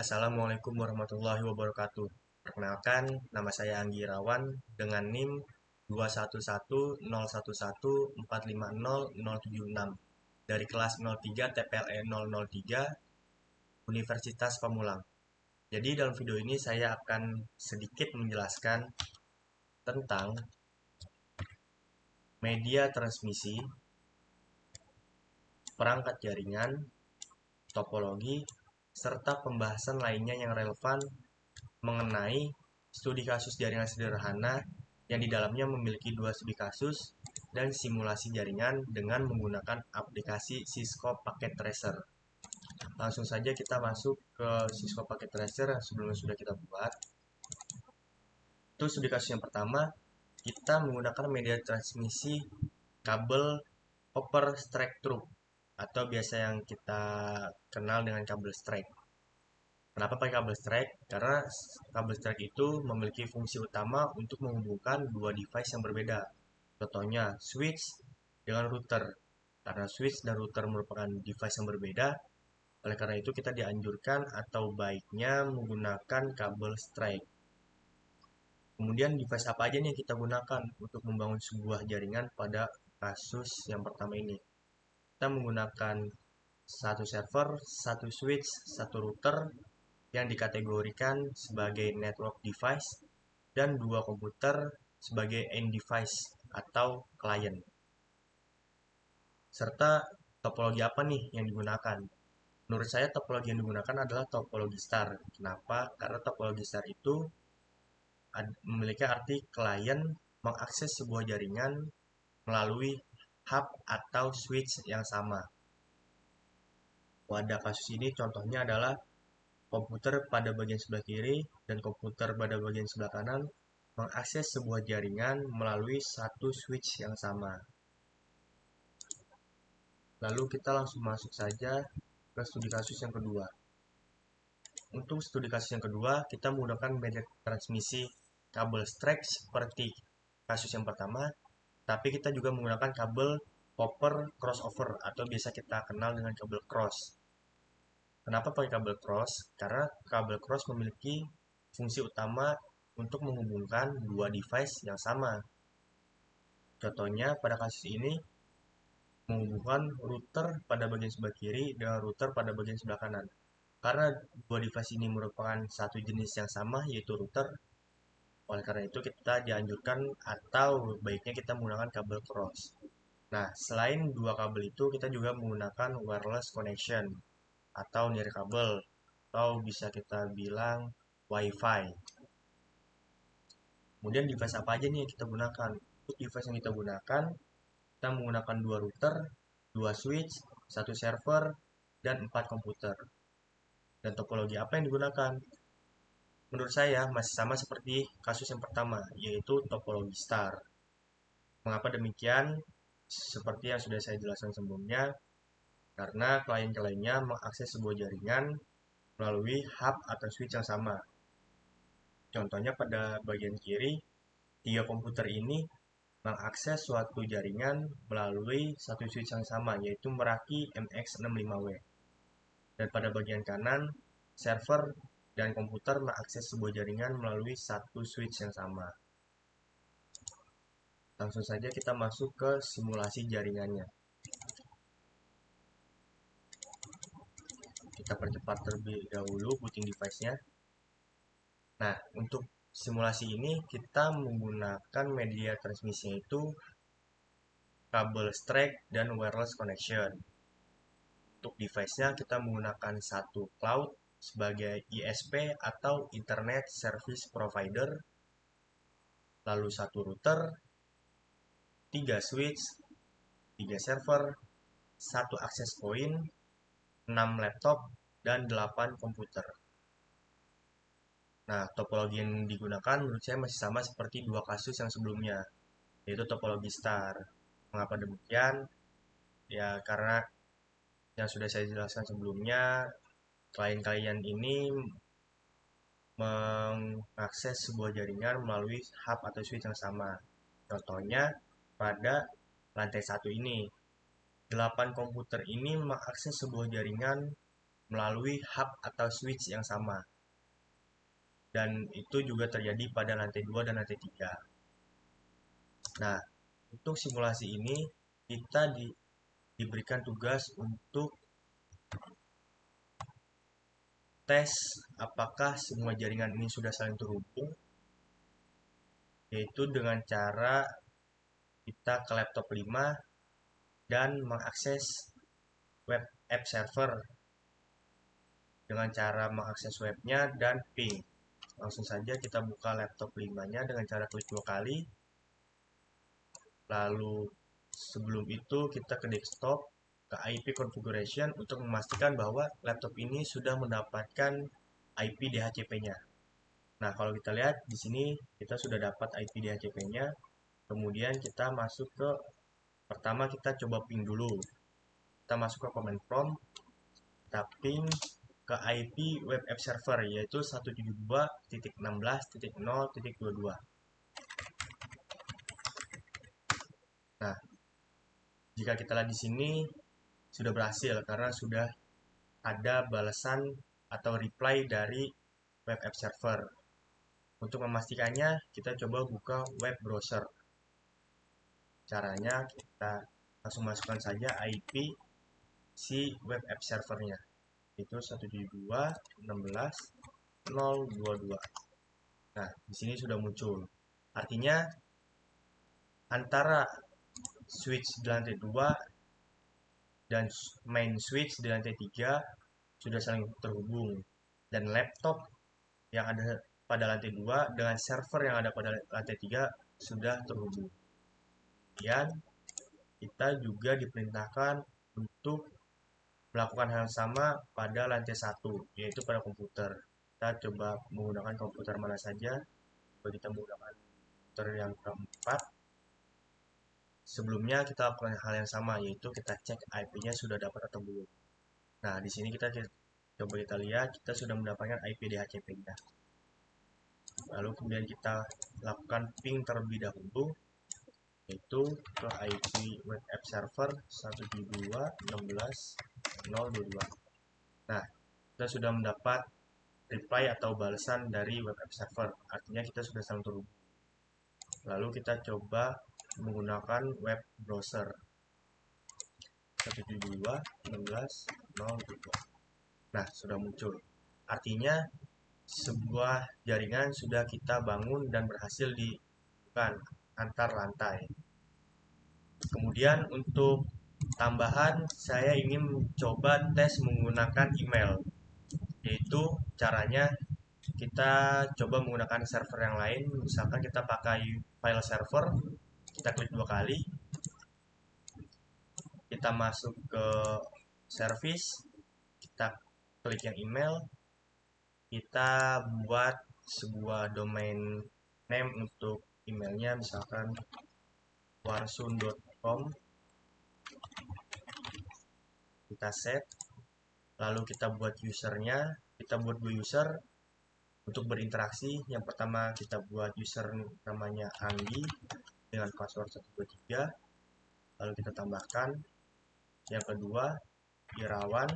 Assalamualaikum warahmatullahi wabarakatuh. Perkenalkan, nama saya Anggi Irawan dengan NIM 2110114500076 dari kelas 03 TPLE 003 Universitas Pamulang. Jadi dalam video ini saya akan sedikit menjelaskan tentang media transmisi, perangkat jaringan, topologi, serta pembahasan lainnya yang relevan mengenai studi kasus jaringan sederhana yang di dalamnya memiliki dua studi kasus dan simulasi jaringan dengan menggunakan aplikasi Cisco Packet Tracer. Langsung saja kita masuk ke Cisco Packet Tracer yang sebelumnya sudah kita buat. Itu studi kasus yang pertama, kita menggunakan media transmisi kabel copper strike through atau biasa yang kita kenal dengan kabel strike. Kenapa pakai kabel strike? Karena kabel strike itu memiliki fungsi utama untuk menghubungkan dua device yang berbeda. Contohnya, switch dengan router. Karena switch dan router merupakan device yang berbeda, oleh karena itu kita dianjurkan atau baiknya menggunakan kabel strike. Kemudian device apa aja nih yang kita gunakan untuk membangun sebuah jaringan pada kasus yang pertama ini? Kita menggunakan satu server, satu switch, satu router, yang dikategorikan sebagai network device dan dua komputer sebagai end device atau client. Serta topologi apa nih yang digunakan? Menurut saya topologi yang digunakan adalah topologi star. Kenapa? Karena topologi star itu memiliki arti klien mengakses sebuah jaringan melalui hub atau switch yang sama. Pada kasus ini contohnya adalah komputer pada bagian sebelah kiri dan komputer pada bagian sebelah kanan mengakses sebuah jaringan melalui satu switch yang sama. Lalu kita langsung masuk saja ke studi kasus yang kedua. Untuk studi kasus yang kedua, kita menggunakan media transmisi kabel strike seperti kasus yang pertama, tapi kita juga menggunakan kabel copper crossover atau biasa kita kenal dengan kabel cross. Kenapa pakai kabel cross? Karena kabel cross memiliki fungsi utama untuk menghubungkan dua device yang sama. Contohnya pada kasus ini menghubungkan router pada bagian sebelah kiri dengan router pada bagian sebelah kanan. Karena dua device ini merupakan satu jenis yang sama yaitu router, oleh karena itu kita dianjurkan atau baiknya kita menggunakan kabel cross. Nah, selain dua kabel itu kita juga menggunakan wireless connection atau nirkabel atau bisa kita bilang WiFi. Kemudian device apa aja nih yang kita gunakan? Untuk device yang kita gunakan, kita menggunakan dua router, dua switch, satu server, dan 4 komputer. Dan topologi apa yang digunakan? Menurut saya masih sama seperti kasus yang pertama, yaitu topologi star. Mengapa demikian? Seperti yang sudah saya jelaskan sebelumnya, karena klien-kliennya mengakses sebuah jaringan melalui hub atau switch yang sama. Contohnya pada bagian kiri, tiga komputer ini mengakses suatu jaringan melalui satu switch yang sama, yaitu Meraki MX65W. Dan pada bagian kanan, server dan komputer mengakses sebuah jaringan melalui satu switch yang sama. Langsung saja kita masuk ke simulasi jaringannya. Kita percepat terlebih dahulu booting device-nya. Nah, untuk simulasi ini kita menggunakan media transmisinya itu kabel strike dan wireless connection. Untuk device-nya kita menggunakan satu cloud sebagai ISP atau Internet Service Provider, lalu satu router, 3 switch, 3 server, 1 access point, 6 laptop, dan 8 komputer. Nah, topologi yang digunakan menurut saya masih sama seperti dua kasus yang sebelumnya, yaitu topologi star. Mengapa demikian? Ya, karena yang sudah saya jelaskan sebelumnya, klien-klien ini mengakses sebuah jaringan melalui hub atau switch yang sama. Contohnya, pada lantai satu ini, 8 komputer ini mengakses sebuah jaringan melalui hub atau switch yang sama. Dan itu juga terjadi pada lantai 2 dan lantai 3. Nah, untuk simulasi ini kita diberikan tugas untuk tes apakah semua jaringan ini sudah saling terhubung, yaitu dengan cara kita ke laptop 5 dan mengakses web app server dengan cara mengakses webnya dan ping. Langsung saja kita buka laptop 5-nya dengan cara klik 2 kali. Lalu sebelum itu kita ke desktop, ke IP configuration untuk memastikan bahwa laptop ini sudah mendapatkan IP DHCP-nya. Nah, kalau kita lihat di sini kita sudah dapat IP DHCP-nya. Kemudian kita masuk ke pertama kita coba ping dulu. Kita masuk ke command prompt, kita ping ke IP web app server yaitu 172.16.0.22. Nah, jika kita lihat di sini sudah berhasil karena sudah ada balasan atau reply dari web app server. Untuk memastikannya, kita coba buka web browser. Caranya kita langsung masukkan saja IP si web app servernya, itu 172.16.0.22. Nah, di sini sudah muncul. Artinya antara switch di lantai 2 dan main switch di lantai 3 sudah saling terhubung, dan laptop yang ada pada lantai 2 dengan server yang ada pada lantai 3 sudah terhubung. Kemudian kita juga diperintahkan untuk melakukan hal yang sama pada lantai 1, yaitu pada komputer. Kita coba menggunakan komputer mana saja. Coba kita menggunakan komputer yang keempat. Sebelumnya kita lakukan hal yang sama, yaitu kita cek IP-nya sudah dapat atau belum. Nah, di sini kita coba kita lihat kita sudah mendapatkan IP DHCP-nya. Lalu kemudian kita lakukan ping terlebih dahulu, yaitu ke IP web app server 172.16.0.22. Nah, kita sudah mendapat reply atau balasan dari web app server, artinya kita sudah saling terhubung. Lalu kita coba menggunakan web browser 172.16.0.22. Nah, sudah muncul. Artinya sebuah jaringan sudah kita bangun dan berhasil dibuka antar lantai. Kemudian untuk tambahan, saya ingin mencoba tes menggunakan email, yaitu caranya kita coba menggunakan server yang lain. Misalkan kita pakai file server, kita klik 2 kali, kita masuk ke service, kita klik yang email, kita buat sebuah domain name untuk emailnya, misalkan warsun.com, kita set, lalu kita buat usernya, kita buat 2 user untuk berinteraksi. Yang pertama kita buat user namanya Anggi dengan password 123, lalu kita tambahkan. Yang kedua Irawan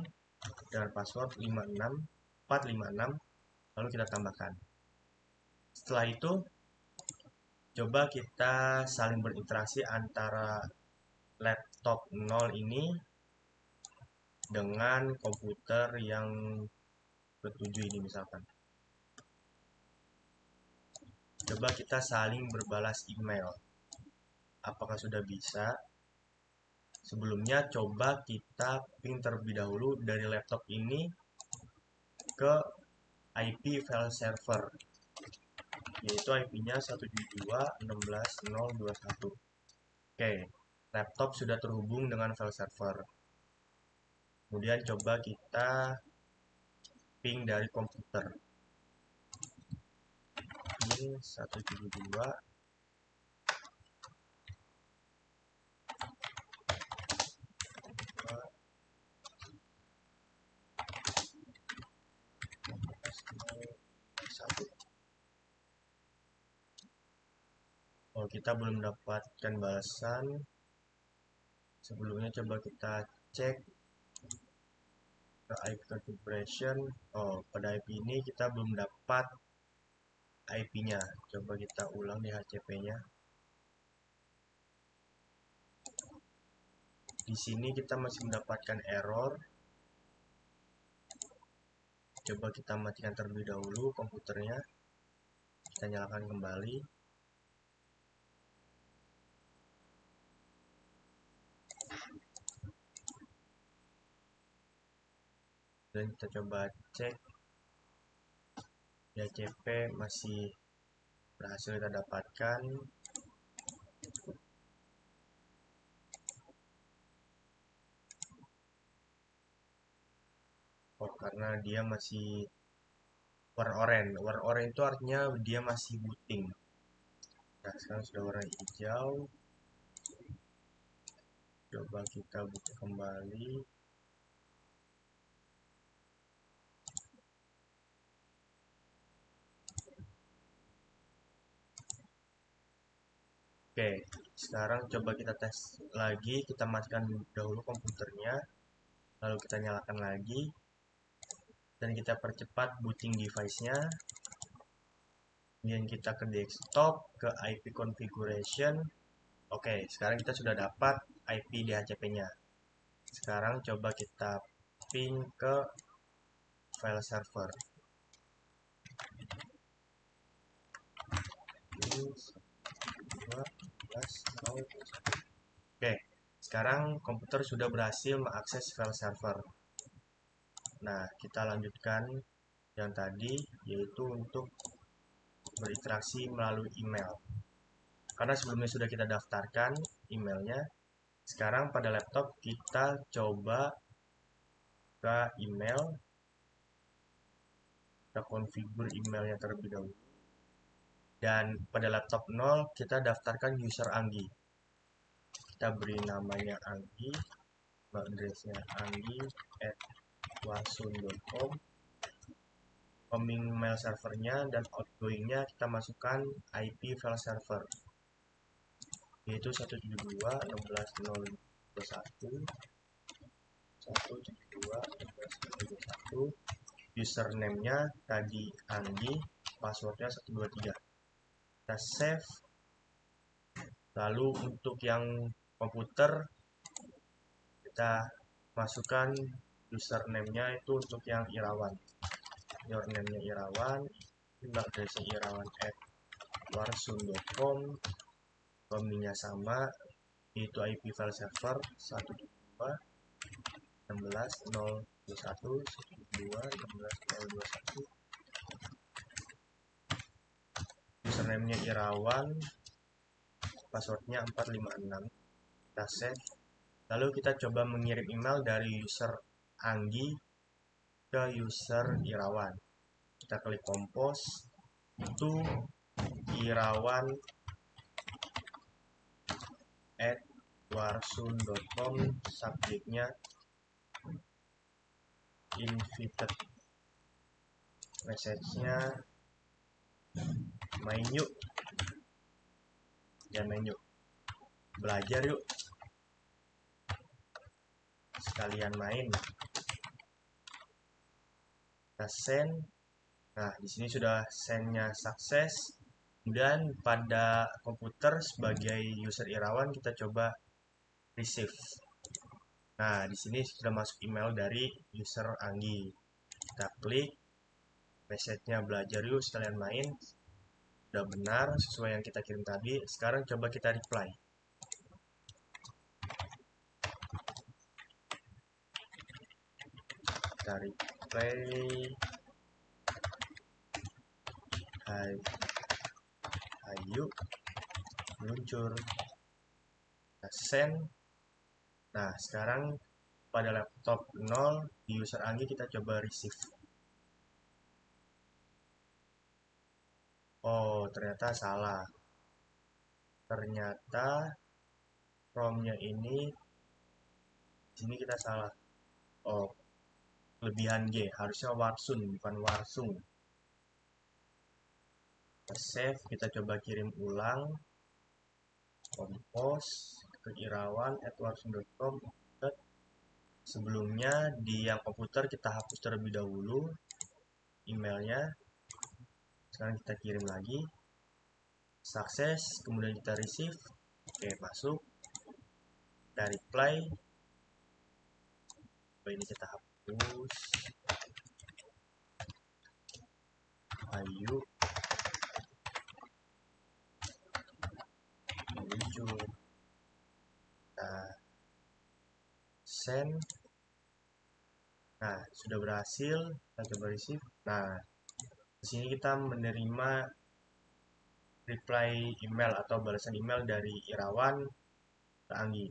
dengan password 456, lalu kita tambahkan. Setelah itu coba kita saling berinteraksi antara laptop 0 ini dengan komputer yang ke-7 ini misalkan. Coba kita saling berbalas email. Apakah sudah bisa? Sebelumnya coba kita ping terlebih dahulu dari laptop ini ke IP file server, yaitu IP-nya 172.16.0.21. Oke, laptop sudah terhubung dengan file server. Kemudian coba kita ping dari komputer. Ini 172. Oh, kita belum mendapatkan balasan. Sebelumnya coba kita cek ke IP configuration. Oh, pada IP ini kita belum dapat IP-nya. Coba kita ulang di HCP-nya. Di sini kita masih mendapatkan error. Coba kita matikan terlebih dahulu komputernya. Kita nyalakan kembali. Dan kita coba cek. Ya, CP masih berhasil kita dapatkan. Oh, karena dia masih warna oranye. Warna oranye itu artinya dia masih booting. Nah, sekarang sudah warna hijau. Coba kita buka kembali. Oke, sekarang coba kita tes lagi. Kita matikan dahulu komputernya. Lalu kita nyalakan lagi. Dan kita percepat booting device-nya. Kemudian kita ke desktop, ke IP configuration. Oke, sekarang kita sudah dapat IP DHCP-nya. Sekarang coba kita ping ke file server. Oke, sekarang komputer sudah berhasil mengakses file server. Nah, kita lanjutkan yang tadi, yaitu untuk berinteraksi melalui email. Karena sebelumnya sudah kita daftarkan emailnya, sekarang pada laptop kita coba ke email, kita configure emailnya terlebih dahulu. Dan pada laptop 0 kita daftarkan user Anggi. Kita beri namanya Anggi, addressnya anggi@warsun.com. Incoming mail servernya dan outgoingnya kita masukkan IP file server, yaitu 172.16.021 username-nya tadi Anggi, passwordnya 123. Kita save. Lalu untuk yang komputer kita masukkan username-nya itu untuk yang Irawan, username-nya Irawan, email address-nya irawan@warsun.com, domainnya sama, yaitu IP file server 172.16.021 username-nya Irawan, passwordnya 456. Kita save. Lalu kita coba mengirim email dari user Anggi ke user Irawan. Kita klik compose to irawan@warsun.com, subjeknya invited, message-nya main yuk, ya main yuk, belajar yuk, sekalian main. Kita send. Nah, di sini sudah send-nya sukses. Kemudian pada komputer sebagai user Irawan kita coba receive. Nah, di sini sudah masuk email dari user Anggi. Kita klik, message-nya belajar yuk sekalian main. Sudah benar sesuai yang kita kirim tadi. Sekarang coba kita reply. Kita reply, hai, ayo, meluncur. Kita send. Nah, sekarang pada laptop 0 di user Anggi kita coba receive. Oh, ternyata salah. Ternyata from-nya ini sini kita salah. Oh, kelebihan G, harusnya Warsun bukan Warsung. Kita save, kita coba kirim ulang. Compose ke irawan@warsun.com. Sebelumnya di yang komputer kita hapus terlebih dahulu emailnya. Sekarang kita kirim lagi. Sukses, kemudian kita receive. Oke, masuk. Kita reply. Ini kita hapus. Ayo. Muncul. Kita send. Nah, sudah berhasil. Kita coba receive. Nah, di sini kita menerima reply email atau balasan email dari Irawan ke Anggi.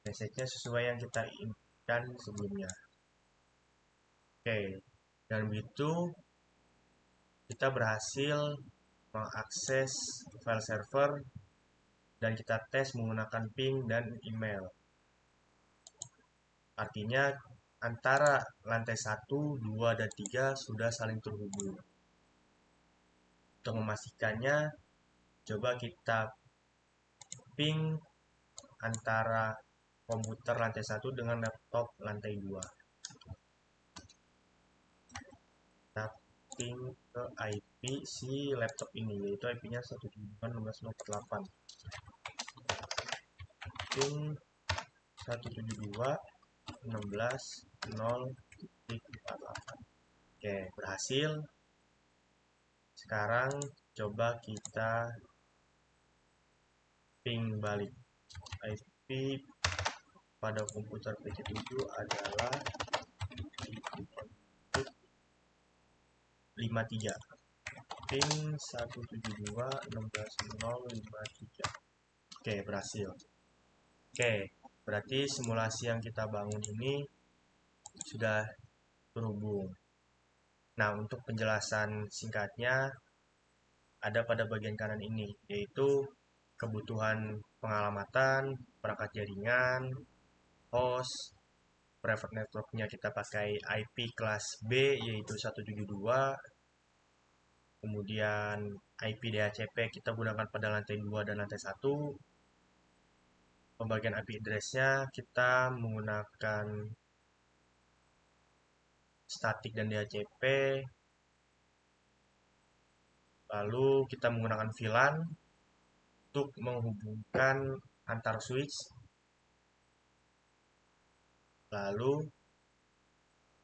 Message-nya sesuai yang kita inginkan sebelumnya. Oke, dan begitu kita berhasil mengakses file server dan kita tes menggunakan ping dan email. Artinya antara lantai 1, 2, dan 3 sudah saling terhubung. Untuk memastikannya, coba kita ping antara komputer lantai 1 dengan laptop lantai 2. Kita ping ke IP si laptop ini, yaitu IP-nya 172.16.48. Ping 172.16.0.48. Oke, berhasil. Sekarang coba kita ping balik. IP pada komputer PC7 adalah 53. Ping 172.16.0.53. Oke, berhasil. Oke, berarti simulasi yang kita bangun ini sudah terhubung. Nah, untuk penjelasan singkatnya ada pada bagian kanan ini, yaitu kebutuhan pengalamatan, perangkat jaringan, host, private networknya kita pakai IP kelas B yaitu 172, kemudian IP DHCP kita gunakan pada lantai 2 dan lantai 1. Pembagian IP address-nya kita menggunakan statik dan DHCP. Lalu kita menggunakan VLAN untuk menghubungkan antar switch. Lalu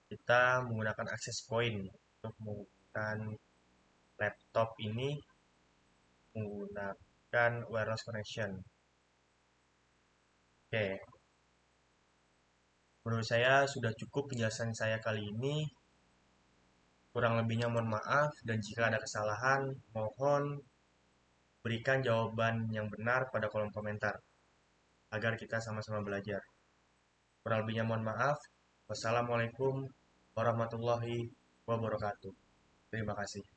kita menggunakan access point untuk menghubungkan laptop ini menggunakan wireless connection. Oke, menurut saya sudah cukup penjelasan saya kali ini. Kurang lebihnya mohon maaf, dan jika ada kesalahan mohon berikan jawaban yang benar pada kolom komentar agar kita sama-sama belajar. Kurang lebihnya mohon maaf. Wassalamualaikum warahmatullahi wabarakatuh. Terima kasih.